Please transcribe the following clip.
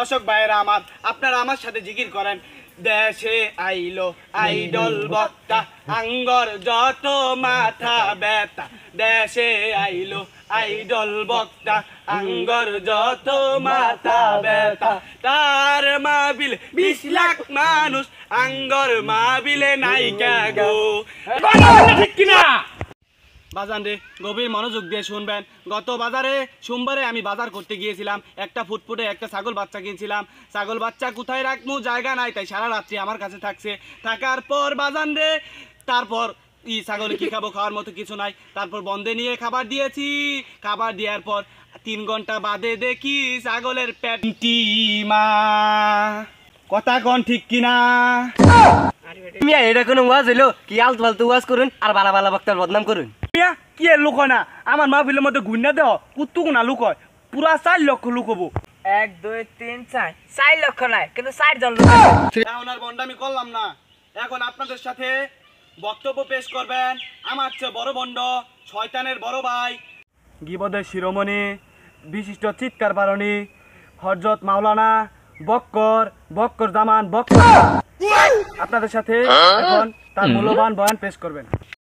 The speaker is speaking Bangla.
দর্শক ভাইয়েরা আমার, আপনারা আমার সাথে জিকির করেন। দেশে আইলো আইডল বক্তা, আঙ্গর যত মাথা ব্যথা। দেশে আইলো আইডল বক্তা, আঙ্গর যত মাথা ব্যথা। তার মাহফিলে 20 লাখ মানুষ, আঙ্গর মাহফিলে নাইকা গো। ঠিক কিনা বাজান রে, গভীর মনোযোগ দিয়ে শুনবেন। গত বাজারে সোমবারে আমি বাজার করতে গিয়েছিলাম, একটা ফুটফুটে একটা ছাগল বাচ্চা কিনছিলাম। ছাগল বাচ্চা কোথায় রাখবো জায়গা নাই, তাই সারা রাত্রি আমার কাছে থাকছে। থাকার পর বাজান রে, তারপর ছাগলে কি খাবো, খাওয়ার মতো কিছু নাই। তারপর বন্ধে নিয়ে খাবার দিয়েছি। খাবার দেওয়ার পর 3 ঘন্টা বাদে দেখি ছাগলের পেটটি মা। কথা কন ঠিক কিনা? এটা কোনো ওয়াজ হইলো? কি আলতু ফালতু ওয়াজ করুন আর বালা বালা বক্তার বদনাম করুন। কি লুক হয় না? আমার মাহফিলের মধ্যে গুন্না দেও কুত্তুক না লুক হয়, পুরা 4 লক্ষ লুক হবো। 1 2 3 4 লক্ষ নাই, কিন্তু 4 জন লোক। এখন আর বন্ডামি করলাম না। এখন আপনাদের সাথে বক্তব্য পেশ করবেন আমার চেয়ে বড় বন্ড, শয়তানের বড় ভাই, গীবদের শিরোমণি, বিশিষ্ট চিৎকার বারণী, হযরত মাওলানা বক্কর জামান বক্কর আপনাদের সাথে এখন তার মূল্যবান বয়ান পেশ করবেন।